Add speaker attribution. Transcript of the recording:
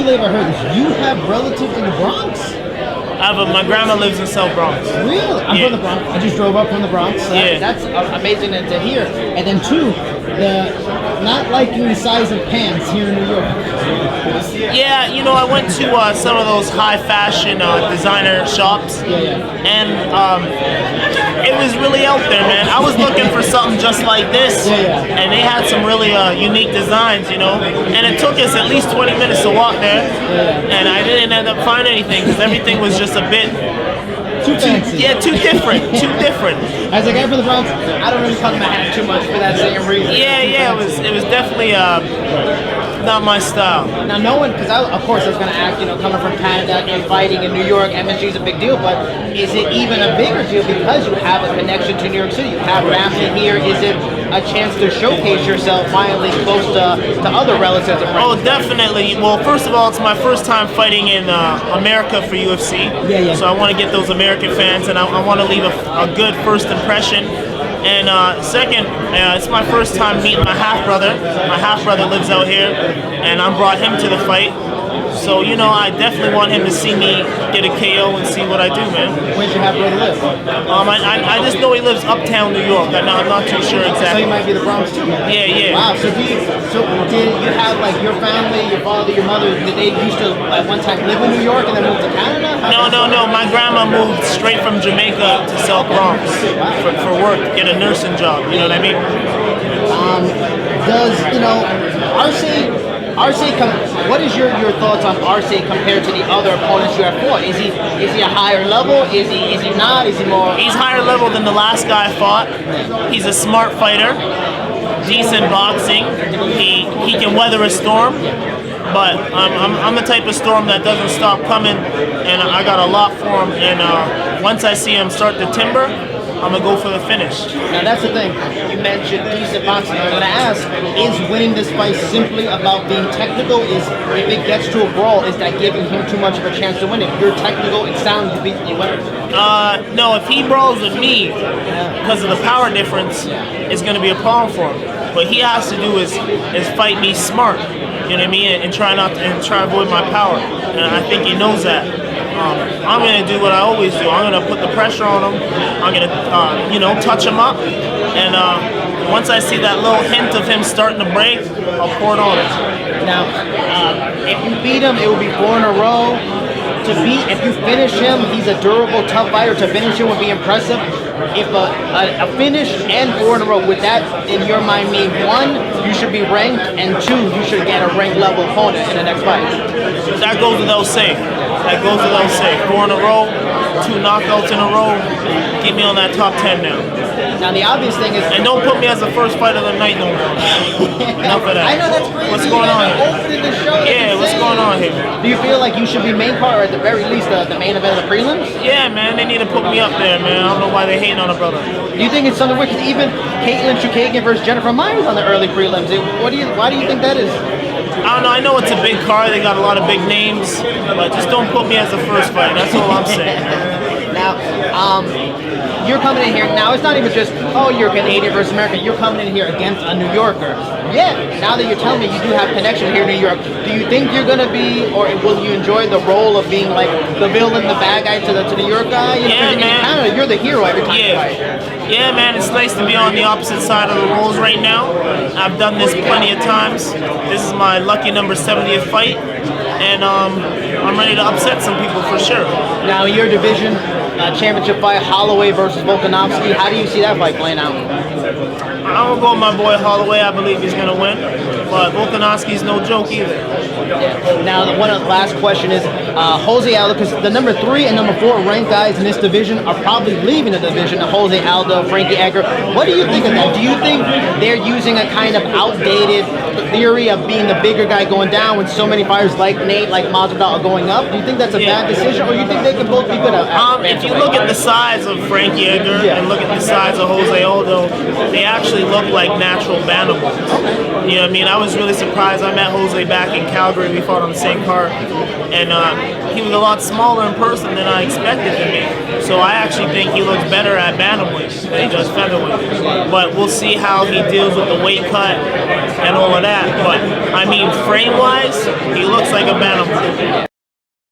Speaker 1: believe I heard this. You have relatives in the Bronx?
Speaker 2: My grandma lives in South Bronx.
Speaker 1: Really? I'm from the Bronx. I just drove up from the Bronx. So that's amazing to hear. And then two, the not liking the size of pants here in New York.
Speaker 2: Yeah, you know, I went to some of those high fashion designer shops, and it was really out there, man. I was looking for something just like this, and they had some really unique designs, you know. And it took us at least 20 minutes to walk there, and I didn't end up finding anything because everything was just a bit
Speaker 1: too fancy.
Speaker 2: Yeah, too different.
Speaker 1: As a guy from the Bronx, I don't really cut my hat too much for that same reason.
Speaker 2: Yeah, it was definitely not my style.
Speaker 1: Now, no one, because of course I was going to ask, you know, coming from Canada and fighting in New York, MSG is a big deal, but is it even a bigger deal because you have a connection to New York City? You have family here. Is it a chance to showcase yourself finally close to other relatives and friends?
Speaker 2: Oh, definitely. Well, first of all, it's my first time fighting in America for UFC. So I want to get those American fans, and I want to leave a good first impression. And second, it's my first time meeting my half-brother. My half-brother lives out here, and I brought him to the fight. So, you know, I definitely want him to see me get a KO and see what I do, man.
Speaker 1: Where's your half-brother live?
Speaker 2: I just know he lives uptown New York. I'm not too sure exactly.
Speaker 1: So he might be the Bronx too?
Speaker 2: Yeah.
Speaker 1: Wow, so did you have, like, your family, your father, your mother, did they used to, at one time, live in New York and then move to Canada?
Speaker 2: No. My grandma moved straight from Jamaica to South Bronx for work, get a nursing job, you know what I mean?
Speaker 1: Does, you know, what is your thoughts on Arce compared to the other opponents you have fought? Is he a higher level? Is he not? Is he more?
Speaker 2: He's higher level than the last guy I fought. He's a smart fighter, decent boxing. He can weather a storm, but I'm the type of storm that doesn't stop coming, and I got a lot for him. And once I see him start to timber, I'm going to go for the finish.
Speaker 1: Now that's the thing. You mentioned decent boxing. I'm going to ask, is winning this fight simply about being technical? If it gets to a brawl, is that giving him too much of a chance to win? If you're technical, it's sound, you win.
Speaker 2: No, if he brawls with me, because of the power difference, it's going to be a problem for him. What he has to do is fight me smart, you know what I mean, and try to avoid my power. And I think he knows that. I'm going to do what I always do. I'm going to put the pressure on him. I'm going to, touch him up. And once I see that little hint of him starting to break, I'll pour it on him.
Speaker 1: Now, if you beat him, it will be 4 in a row. If you finish him, he's a durable, tough fighter. To finish him would be impressive. If a finish and 4 in a row, would that, in your mind, mean 1, you should be ranked, and 2, you should get a ranked level opponent in the next fight?
Speaker 2: That goes without saying. 4 in a row, 2 knockouts in a row. Get me on that top 10 now.
Speaker 1: Now the obvious thing is,
Speaker 2: and don't put me as the first fight of the night no more. Enough of that.
Speaker 1: I know that's crazy.
Speaker 2: What's going on here? What's going on here?
Speaker 1: Do you feel like you should be main card, or at the very least the main event of the prelims?
Speaker 2: Yeah, man, they need to put me up there, man. I don't know why they hating on a brother.
Speaker 1: Do you think it's something weird? Because even Caitlin Chukagian versus Jennifer Myers on the early prelims. Why do you think that is?
Speaker 2: I don't know. I know it's a big card. They got a lot of big names, but just don't put me as the first fight. That's all I'm saying.
Speaker 1: Now, you're coming in here. Now, it's not even just, you're Canadian versus American. You're coming in here against a New Yorker. Yeah, now that you're telling me you do have connection here in New York, do you think you're going to be, or will you enjoy the role of being like the villain, the bad guy to the New York guy?
Speaker 2: Yeah, man.
Speaker 1: In Canada, you're the hero every time you fight.
Speaker 2: Yeah, man, it's nice to be on the opposite side of the rules right now. I've done this plenty of times. This is my lucky number 70th fight, and I'm ready to upset some people for sure.
Speaker 1: Now, your division championship fight, Holloway versus Volkanovski, how do you see that fight playing out?
Speaker 2: I'm going to go with my boy Holloway. I believe he's going to win, but Volkanovski's no joke either.
Speaker 1: Yeah. Now, the last question is Jose Aldo, because the number 3 and number 4 ranked guys in this division are probably leaving the division. Jose Aldo, Frankie Edgar. What do you think of that? Do you think they're using a kind of outdated theory of being the bigger guy going down when so many fighters like Nate, like Masvidal are going up? Do you think that's a bad decision, or do you think they can both be good at
Speaker 2: if you look at the size of Frankie Edgar and look at the size of Jose Aldo, they actually look like natural bantamweights. You know what I mean? I was really surprised. I met Jose back in Calgary. We fought on the same card, and he was a lot smaller in person than I expected to be. So I actually think he looks better at bantamweight than he does featherweight. But we'll see how he deals with the weight cut and all of that. But I mean, frame-wise, he looks like a bantam.